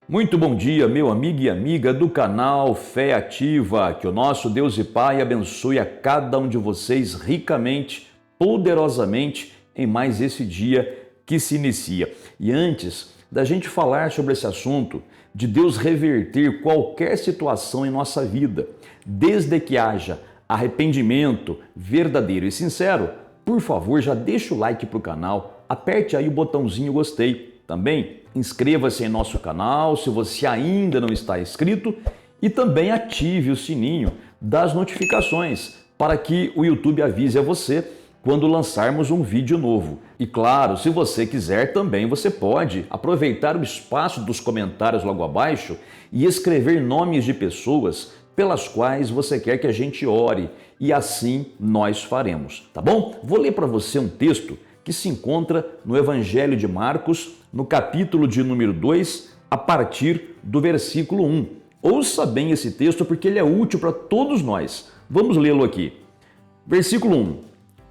Muito bom dia, meu amigo e amiga do canal Fé Ativa. Que o nosso Deus e Pai abençoe a cada um de vocês ricamente, poderosamente em mais esse dia que se inicia. E antes da gente falar sobre esse assunto, de Deus reverter qualquer situação em nossa vida, desde que haja arrependimento verdadeiro e sincero, por favor, já deixa o like para o canal, aperte aí o botãozinho gostei. Também inscreva-se em nosso canal se você ainda não está inscrito e também ative o sininho das notificações para que o YouTube avise a você quando lançarmos um vídeo novo. E claro, se você quiser também você pode aproveitar o espaço dos comentários logo abaixo e escrever nomes de pessoas pelas quais você quer que a gente ore e assim nós faremos, tá bom? Vou ler para você um texto que se encontra no Evangelho de Marcos, no capítulo de número 2, a partir do versículo 1. Ouça bem esse texto porque ele é útil para todos nós. Vamos lê-lo aqui. Versículo 1.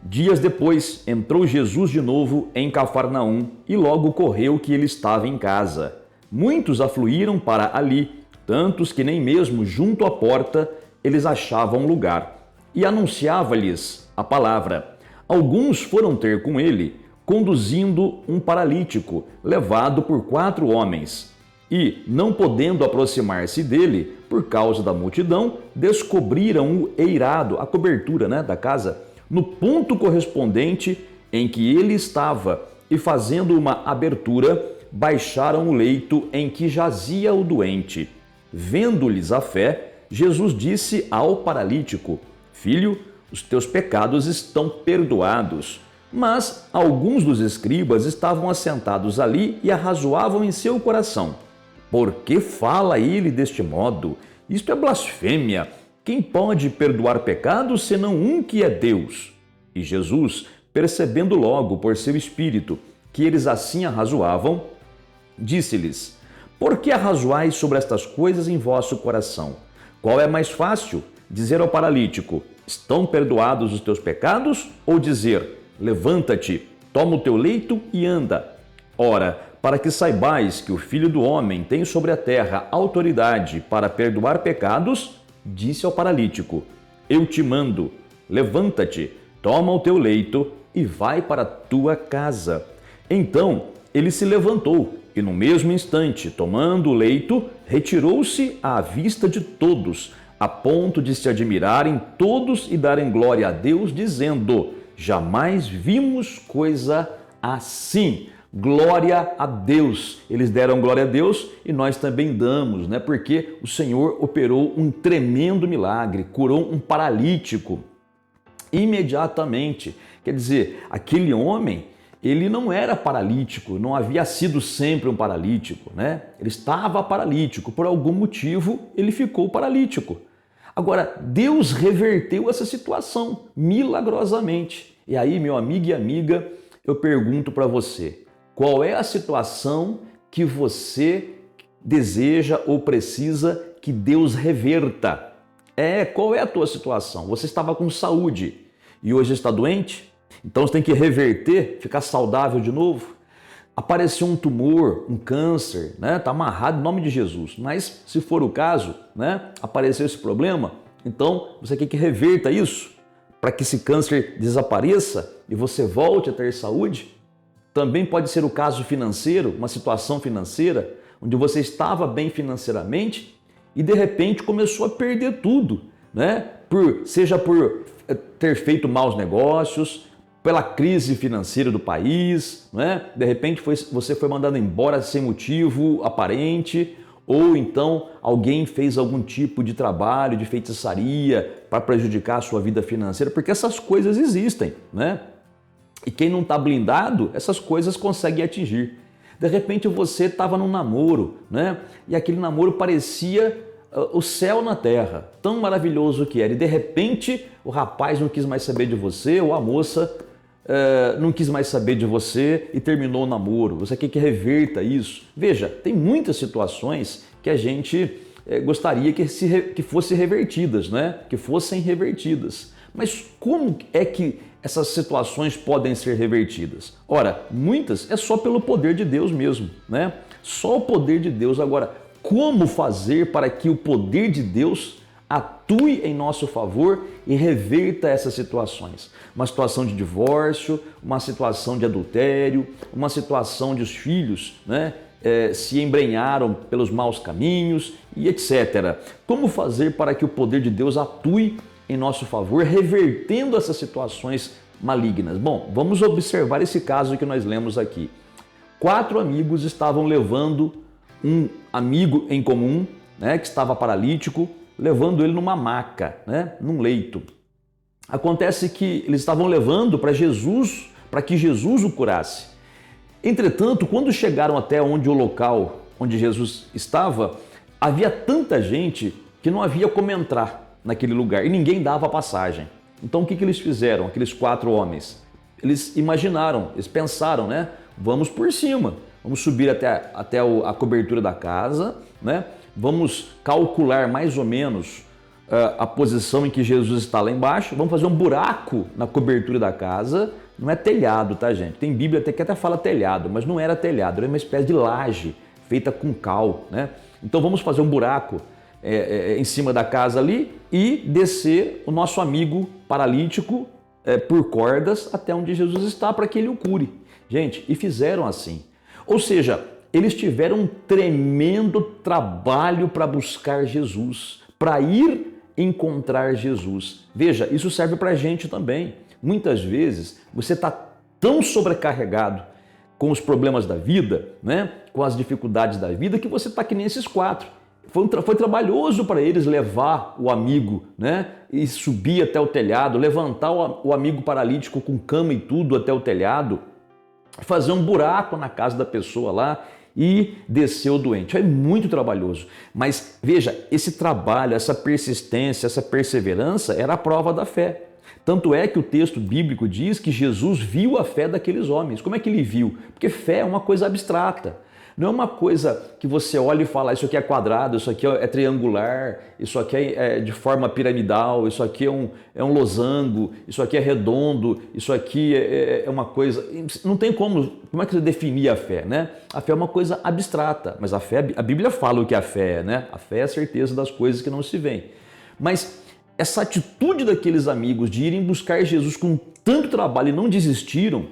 Dias depois, entrou Jesus de novo em Cafarnaum e logo correu que ele estava em casa. Muitos afluíram para ali, tantos que nem mesmo junto à porta eles achavam lugar. E anunciava-lhes a palavra. Alguns foram ter com ele, conduzindo um paralítico, levado por 4 homens. E, não podendo aproximar-se dele, por causa da multidão, descobriram o eirado, a cobertura da casa, no ponto correspondente em que ele estava, e fazendo uma abertura, baixaram o leito em que jazia o doente. Vendo-lhes a fé, Jesus disse ao paralítico: Filho, os teus pecados estão perdoados. Mas alguns dos escribas estavam assentados ali e arrazoavam em seu coração: Por que fala ele deste modo? Isto é blasfêmia. Quem pode perdoar pecados senão um que é Deus? E Jesus, percebendo logo por seu espírito que eles assim arrazoavam, disse-lhes: Por que arrazoais sobre estas coisas em vosso coração? Qual é mais fácil? Dizer ao paralítico: Estão perdoados os teus pecados? Ou dizer: Levanta-te, toma o teu leito e anda. Ora, para que saibais que o Filho do Homem tem sobre a terra autoridade para perdoar pecados, disse ao paralítico: Eu te mando, levanta-te, toma o teu leito e vai para a tua casa. Então ele se levantou e no mesmo instante, tomando o leito, retirou-se à vista de todos, a ponto de se admirarem todos e darem glória a Deus, dizendo: Jamais vimos coisa assim. Glória a Deus. Eles deram glória a Deus e nós também damos, Porque o Senhor operou um tremendo milagre, curou um paralítico imediatamente. Quer dizer, aquele homem, ele não era paralítico, não havia sido sempre um paralítico, Ele estava paralítico, por algum motivo ele ficou paralítico. Agora, Deus reverteu essa situação milagrosamente. E aí, meu amigo e amiga, eu pergunto para você, qual é a situação que você deseja ou precisa que Deus reverta? Qual é a tua situação? Você estava com saúde e hoje está doente? Então você tem que reverter, ficar saudável de novo? Apareceu um tumor, um câncer, Está amarrado em nome de Jesus. Mas se for o caso, apareceu esse problema, então você quer que reverta isso para que esse câncer desapareça e você volte a ter saúde? Também pode ser o caso financeiro, uma situação financeira, onde você estava bem financeiramente e de repente começou a perder tudo, Seja por ter feito maus negócios, pela crise financeira do país, De repente você foi mandado embora sem motivo aparente, ou então alguém fez algum tipo de trabalho, de feitiçaria para prejudicar a sua vida financeira, porque essas coisas existem, E quem não está blindado, essas coisas conseguem atingir. De repente você estava num namoro, E aquele namoro parecia o céu na terra, tão maravilhoso que era. E de repente o rapaz não quis mais saber de você, ou a moça não quis mais saber de você e terminou o namoro. Você quer que reverta isso? Veja, tem muitas situações que a gente gostaria que fossem revertidas, Que fossem revertidas. Mas como é que essas situações podem ser revertidas? Ora, muitas é só pelo poder de Deus mesmo, Só o poder de Deus. Agora, como fazer para que o poder de Deus atue em nosso favor e reverta essas situações. Uma situação de divórcio, uma situação de adultério, uma situação de os filhos, né, se embrenharam pelos maus caminhos e etc. Como fazer para que o poder de Deus atue em nosso favor, revertendo essas situações malignas? Bom, vamos observar esse caso que nós lemos aqui. 4 amigos estavam levando um amigo em comum, né, que estava paralítico, levando ele numa maca, né, num leito. Acontece que eles estavam levando para Jesus, para que Jesus o curasse. Entretanto, quando chegaram até onde o local onde Jesus estava, havia tanta gente que não havia como entrar naquele lugar e ninguém dava passagem. Então o que eles fizeram, aqueles 4 homens? Eles imaginaram, eles pensaram, né? Vamos por cima, vamos subir até a cobertura da casa, né? Vamos calcular mais ou menos a posição em que Jesus está lá embaixo, vamos fazer um buraco na cobertura da casa. Não é telhado, tá, gente? Tem Bíblia que até fala telhado, mas não era telhado, era uma espécie de laje feita com cal, né? Então vamos fazer um buraco em cima da casa ali e descer o nosso amigo paralítico por cordas até onde Jesus está para que ele o cure. Gente, e fizeram assim. Ou seja, eles tiveram um tremendo trabalho para buscar Jesus, para ir encontrar Jesus. Veja, isso serve para a gente também. Muitas vezes você está tão sobrecarregado com os problemas da vida, né? Com as dificuldades da vida, que você está que nem esses 4. Foi trabalhoso para eles levar o amigo, né? E subir até o telhado, levantar o amigo paralítico com cama e tudo até o telhado, fazer um buraco na casa da pessoa lá e descer o doente. É muito trabalhoso. Mas veja, esse trabalho, essa persistência, essa perseverança era a prova da fé. Tanto é que o texto bíblico diz que Jesus viu a fé daqueles homens. Como é que ele viu? Porque fé é uma coisa abstrata. Não é uma coisa que você olha e fala, isso aqui é quadrado, isso aqui é triangular, isso aqui é de forma piramidal, isso aqui é um losango, isso aqui é redondo, isso aqui é uma coisa... Não tem como é que você definir a fé, né? A fé é uma coisa abstrata, mas a Bíblia fala o que a fé é, né? A fé é a certeza das coisas que não se veem. Mas essa atitude daqueles amigos de irem buscar Jesus com tanto trabalho e não desistiram,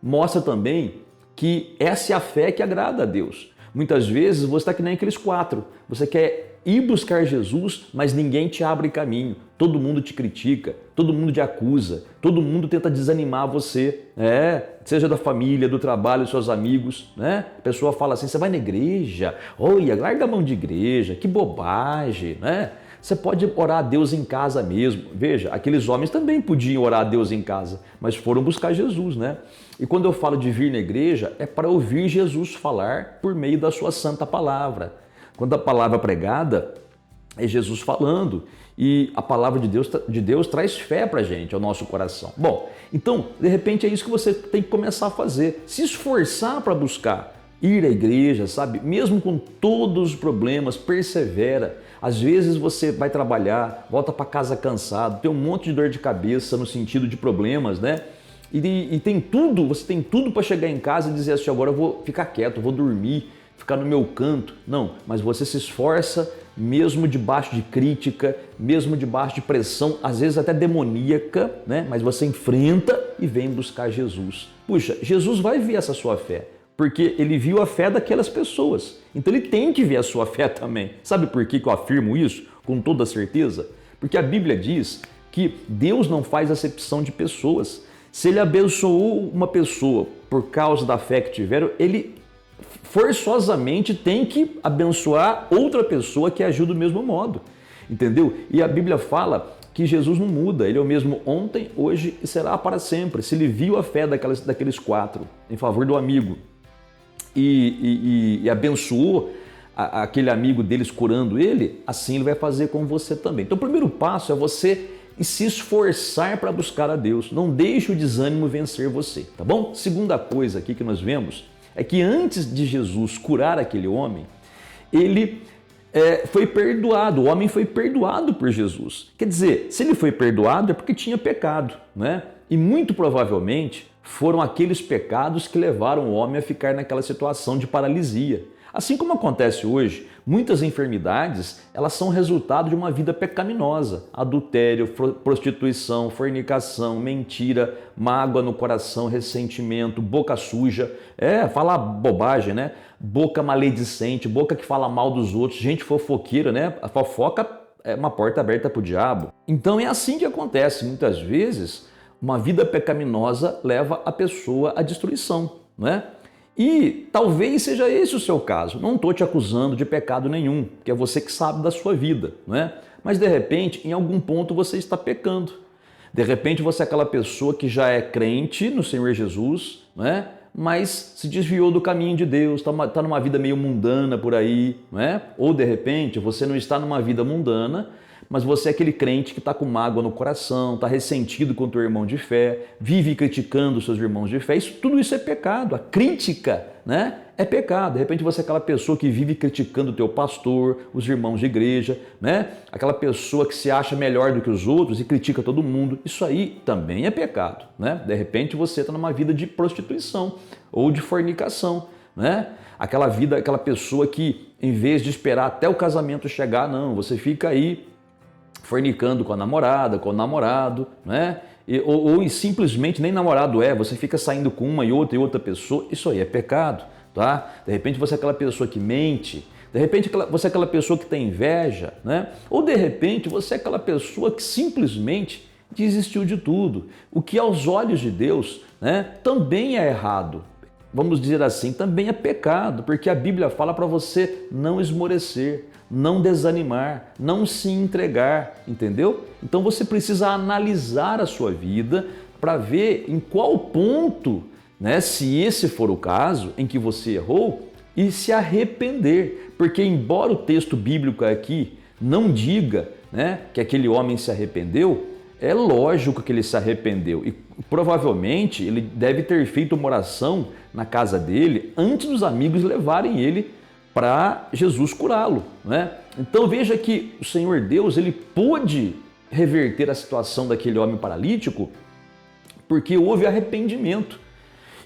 mostra também que essa é a fé que agrada a Deus. Muitas vezes você está que nem aqueles 4. Você quer ir buscar Jesus, mas ninguém te abre caminho. Todo mundo te critica, todo mundo te acusa, todo mundo tenta desanimar você. Seja da família, do trabalho, dos seus amigos. Né? A pessoa fala assim, você vai na igreja? Olha, larga a mão de igreja, que bobagem. Né? Você pode orar a Deus em casa mesmo. Veja, aqueles homens também podiam orar a Deus em casa, mas foram buscar Jesus, né? E quando eu falo de vir na igreja, é para ouvir Jesus falar por meio da sua santa palavra. Quando a palavra é pregada, é Jesus falando. E a palavra de Deus traz fé para a gente, ao nosso coração. Bom, então, de repente é isso que você tem que começar a fazer. Se esforçar para buscar. Ir à igreja, sabe? Mesmo com todos os problemas, persevera. Às vezes você vai trabalhar, volta para casa cansado, tem um monte de dor de cabeça no sentido de problemas, né? E tem tudo, você tem tudo para chegar em casa e dizer assim, agora eu vou ficar quieto, vou dormir, ficar no meu canto. Não, mas você se esforça mesmo debaixo de crítica, mesmo debaixo de pressão, às vezes até demoníaca, né? Mas você enfrenta e vem buscar Jesus. Puxa, Jesus vai ver essa sua fé, porque ele viu a fé daquelas pessoas. Então ele tem que ver a sua fé também. Sabe por que eu afirmo isso com toda certeza? Porque a Bíblia diz que Deus não faz acepção de pessoas. Se ele abençoou uma pessoa por causa da fé que tiveram, ele forçosamente tem que abençoar outra pessoa que ajuda do mesmo modo. Entendeu? E a Bíblia fala que Jesus não muda, ele é o mesmo ontem, hoje e será para sempre. Se ele viu a fé daqueles 4 em favor do amigo e abençoou aquele amigo deles curando ele, assim ele vai fazer com você também. Então o primeiro passo é você se esforçar para buscar a Deus. Não deixe o desânimo vencer você, tá bom? Segunda coisa aqui que nós vemos é que antes de Jesus curar aquele homem, ele foi perdoado, o homem foi perdoado por Jesus. Quer dizer, se ele foi perdoado é porque tinha pecado, né? E muito provavelmente foram aqueles pecados que levaram o homem a ficar naquela situação de paralisia. Assim como acontece hoje, muitas enfermidades, elas são resultado de uma vida pecaminosa. Adultério, prostituição, fornicação, mentira, mágoa no coração, ressentimento, boca suja, falar bobagem, né? Boca maledicente, boca que fala mal dos outros, gente fofoqueira, né? A fofoca é uma porta aberta para o diabo. Então é assim que acontece. Muitas vezes, uma vida pecaminosa leva a pessoa à destruição, né? E talvez seja esse o seu caso. Não estou te acusando de pecado nenhum, porque é você que sabe da sua vida, não é? Mas de repente, em algum ponto você está pecando. De repente você é aquela pessoa que já é crente no Senhor Jesus, não é? Mas se desviou do caminho de Deus, está numa vida meio mundana por aí, não é? Ou de repente você não está numa vida mundana, mas você é aquele crente que está com mágoa no coração, está ressentido com o teu irmão de fé, vive criticando os seus irmãos de fé. Tudo isso é pecado. A crítica, né, é pecado. De repente você é aquela pessoa que vive criticando o teu pastor, os irmãos de igreja, né? Aquela pessoa que se acha melhor do que os outros e critica todo mundo. Isso aí também é pecado, né? De repente você está numa vida de prostituição ou de fornicação, né? Aquela pessoa que, em vez de esperar até o casamento chegar, não, você fica aí fornicando com a namorada, com o namorado, né? Ou simplesmente nem namorado você fica saindo com uma e outra pessoa. Isso aí é pecado, tá? De repente você é aquela pessoa que mente, de repente você é aquela pessoa que tem inveja, né? Ou de repente você é aquela pessoa que simplesmente desistiu de tudo. O que aos olhos de Deus, né, também é errado. Vamos dizer assim, também é pecado, porque a Bíblia fala para você não esmorecer, não desanimar, não se entregar, entendeu? Então você precisa analisar a sua vida para ver em qual ponto, né, se esse for o caso, em que você errou, e se arrepender. Porque embora o texto bíblico aqui não diga, né, que aquele homem se arrependeu, é lógico que ele se arrependeu e provavelmente ele deve ter feito uma oração na casa dele antes dos amigos levarem ele para Jesus curá-lo, né? Então veja que o Senhor Deus, ele pôde reverter a situação daquele homem paralítico porque houve arrependimento.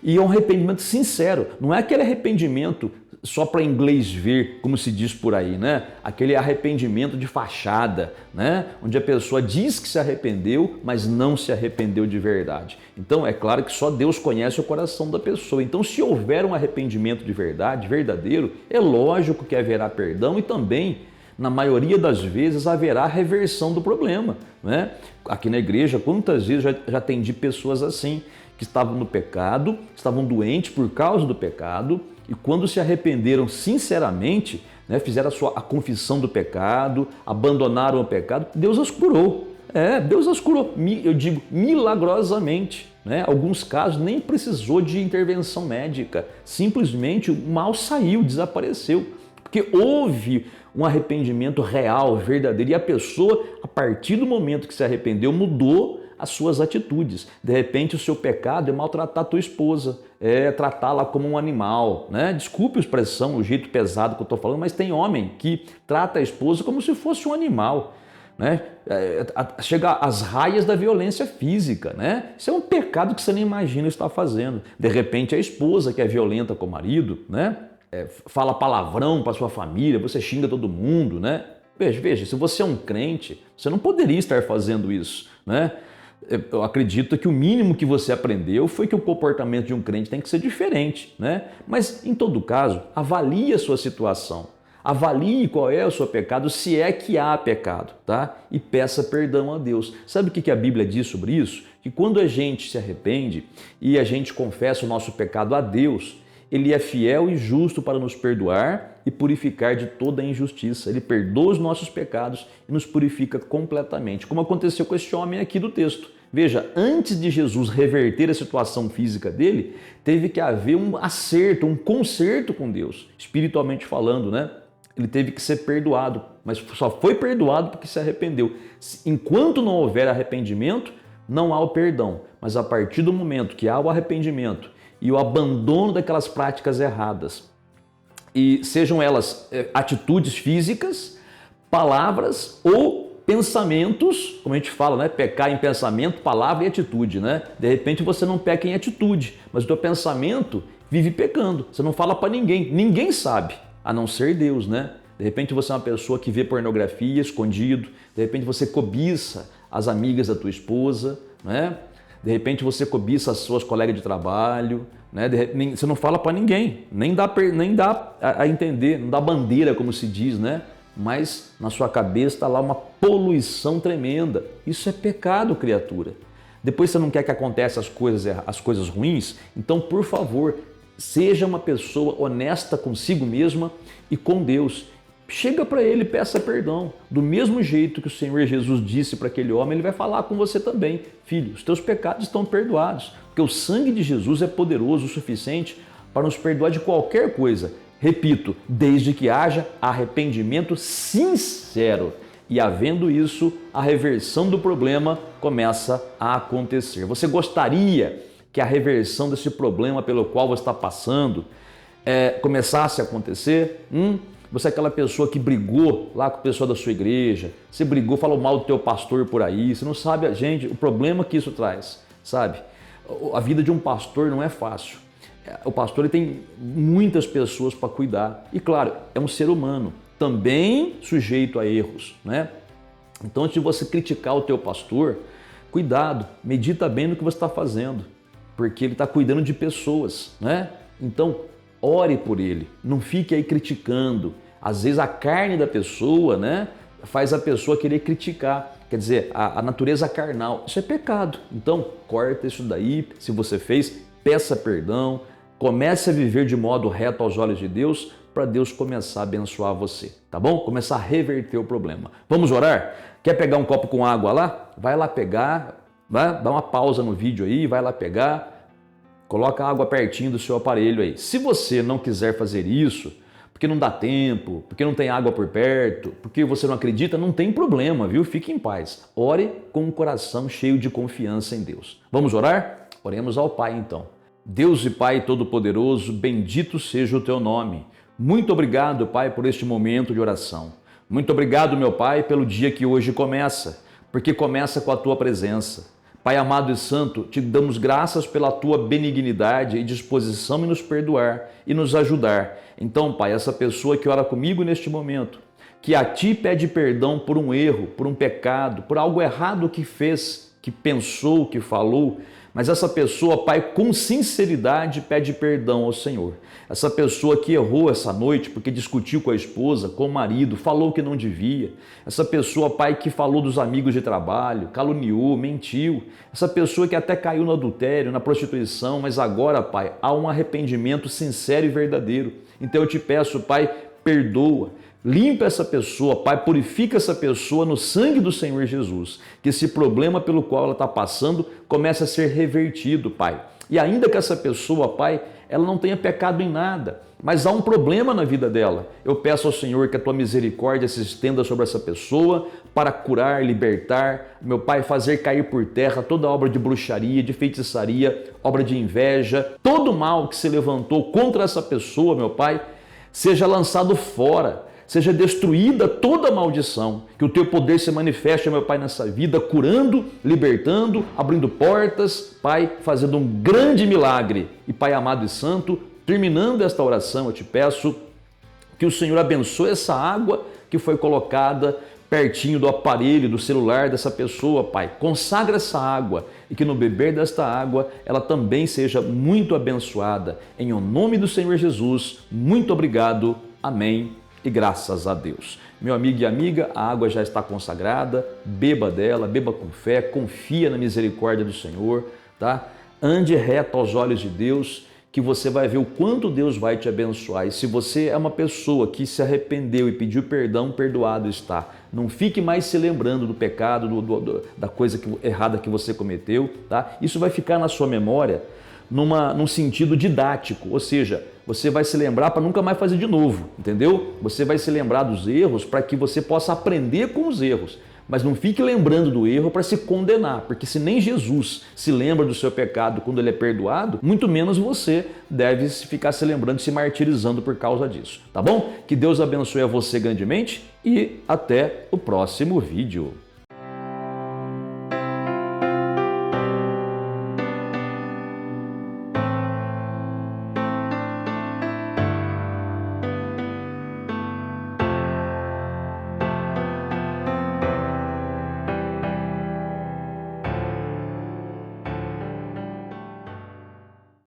E é um arrependimento sincero, não é aquele arrependimento só para inglês ver, como se diz por aí, né? Aquele arrependimento de fachada, né? Onde a pessoa diz que se arrependeu, mas não se arrependeu de verdade. Então é claro que só Deus conhece o coração da pessoa. Então se houver um arrependimento de verdade, verdadeiro, é lógico que haverá perdão e também, na maioria das vezes, haverá reversão do problema, né? Aqui na igreja, quantas vezes já atendi pessoas assim, que estavam no pecado, estavam doentes por causa do pecado, e quando se arrependeram sinceramente, né, fizeram a confissão do pecado, abandonaram o pecado, Deus as curou. Deus as curou, eu digo milagrosamente. Né? Alguns casos nem precisou de intervenção médica, simplesmente o mal saiu, desapareceu, porque houve um arrependimento real, verdadeiro, e a pessoa, a partir do momento que se arrependeu, mudou as suas atitudes. De repente o seu pecado é maltratar a tua esposa, é tratá-la como um animal, né? Desculpe a expressão, o jeito pesado que eu estou falando, mas tem homem que trata a esposa como se fosse um animal, né? Chega às raias da violência física, né? Isso é um pecado que você nem imagina estar fazendo. De repente a esposa que é violenta com o marido, né? Fala palavrão para sua família, você xinga todo mundo, né? Veja, se você é um crente, você não poderia estar fazendo isso, né? Eu acredito que o mínimo que você aprendeu foi que o comportamento de um crente tem que ser diferente, né? Mas, em todo caso, avalie a sua situação, avalie qual é o seu pecado, se é que há pecado, tá? E peça perdão a Deus. Sabe o que a Bíblia diz sobre isso? Que quando a gente se arrepende e a gente confessa o nosso pecado a Deus, Ele é fiel e justo para nos perdoar e purificar de toda a injustiça. Ele perdoa os nossos pecados e nos purifica completamente, como aconteceu com este homem aqui do texto. Veja, antes de Jesus reverter a situação física dele, teve que haver um acerto, um conserto com Deus, espiritualmente falando, né? Ele teve que ser perdoado, mas só foi perdoado porque se arrependeu. Enquanto não houver arrependimento, não há o perdão, mas a partir do momento que há o arrependimento e o abandono daquelas práticas erradas, e sejam elas atitudes físicas, palavras ou pensamentos, como a gente fala, né? Pecar em pensamento, palavra e atitude, né? De repente você não peca em atitude, mas o teu pensamento vive pecando. Você não fala para ninguém, ninguém sabe, a não ser Deus, né? De repente você é uma pessoa que vê pornografia escondido, de repente você cobiça as amigas da tua esposa, né? De repente você cobiça as suas colegas de trabalho, né? Você não fala para ninguém, nem dá a entender, não dá bandeira, como se diz, né? Mas na sua cabeça está lá uma poluição tremenda. Isso é pecado, criatura. Depois você não quer que aconteça as coisas ruins, então, por favor, seja uma pessoa honesta consigo mesma e com Deus. Chega para ele e peça perdão. Do mesmo jeito que o Senhor Jesus disse para aquele homem, ele vai falar com você também. Filho, os teus pecados estão perdoados, porque o sangue de Jesus é poderoso o suficiente para nos perdoar de qualquer coisa. Repito, desde que haja arrependimento sincero. E havendo isso, a reversão do problema começa a acontecer. Você gostaria que a reversão desse problema pelo qual você está passando começasse a acontecer? Você é aquela pessoa que brigou lá com a pessoa da sua igreja, você brigou, falou mal do teu pastor por aí, você não sabe, gente, o problema que isso traz, sabe? A vida de um pastor não é fácil. O pastor ele tem muitas pessoas para cuidar e, claro, é um ser humano, também sujeito a erros, né? Então, antes de você criticar o teu pastor, cuidado, medita bem no que você está fazendo, porque ele está cuidando de pessoas, né? Então, ore por ele, não fique aí criticando. Às vezes a carne da pessoa, né, faz a pessoa querer criticar, quer dizer, a natureza carnal. Isso é pecado. Então, corta isso daí, se você fez, peça perdão, comece a viver de modo reto aos olhos de Deus, para Deus começar a abençoar você, tá bom? Começar a reverter o problema. Vamos orar? Quer pegar um copo com água lá? Vai lá pegar, vai, dá uma pausa no vídeo aí, vai lá pegar, coloca a água pertinho do seu aparelho aí. Se você não quiser fazer isso, porque não dá tempo, porque não tem água por perto, porque você não acredita, não tem problema, viu? Fique em paz. Ore com um coração cheio de confiança em Deus. Vamos orar? Oremos ao Pai então. Deus e Pai Todo-Poderoso, bendito seja o Teu nome. Muito obrigado, Pai, por este momento de oração. Muito obrigado, meu Pai, pelo dia que hoje começa, porque começa com a Tua presença. Pai amado e santo, te damos graças pela Tua benignidade e disposição em nos perdoar e nos ajudar. Então, Pai, essa pessoa que ora comigo neste momento, que a Ti pede perdão por um erro, por um pecado, por algo errado que fez, que pensou, que falou, mas essa pessoa, Pai, com sinceridade pede perdão ao Senhor. Essa pessoa que errou essa noite porque discutiu com a esposa, com o marido, falou que não devia. Essa pessoa, Pai, que falou dos amigos de trabalho, caluniou, mentiu. Essa pessoa que até caiu no adultério, na prostituição, mas agora, Pai, há um arrependimento sincero e verdadeiro. Então eu te peço, Pai, perdoa. Limpa essa pessoa, Pai, purifica essa pessoa no sangue do Senhor Jesus. Que esse problema pelo qual ela está passando comece a ser revertido, Pai. E ainda que essa pessoa, Pai, ela não tenha pecado em nada, mas há um problema na vida dela. Eu peço ao Senhor que a Tua misericórdia se estenda sobre essa pessoa para curar, libertar, meu Pai, fazer cair por terra toda obra de bruxaria, de feitiçaria, obra de inveja, todo mal que se levantou contra essa pessoa, meu Pai, seja lançado fora. Seja destruída toda maldição, que o Teu poder se manifeste, meu Pai, nessa vida, curando, libertando, abrindo portas, Pai, fazendo um grande milagre. E Pai amado e santo, terminando esta oração, eu te peço que o Senhor abençoe essa água que foi colocada pertinho do aparelho, do celular dessa pessoa, Pai. Consagra essa água e que no beber desta água ela também seja muito abençoada. Em nome do Senhor Jesus, muito obrigado. Amém. E graças a Deus. Meu amigo e amiga, a água já está consagrada, beba dela, beba com fé, confia na misericórdia do Senhor, tá? Ande reto aos olhos de Deus, que você vai ver o quanto Deus vai te abençoar. E se você é uma pessoa que se arrependeu e pediu perdão, perdoado está. Não fique mais se lembrando do pecado, da coisa errada que você cometeu, tá? Isso vai ficar na sua memória num sentido didático, ou seja, você vai se lembrar para nunca mais fazer de novo, entendeu? Você vai se lembrar dos erros para que você possa aprender com os erros, mas não fique lembrando do erro para se condenar, porque se nem Jesus se lembra do seu pecado quando ele é perdoado, muito menos você deve ficar se lembrando, se martirizando por causa disso, tá bom? Que Deus abençoe a você grandemente e até o próximo vídeo.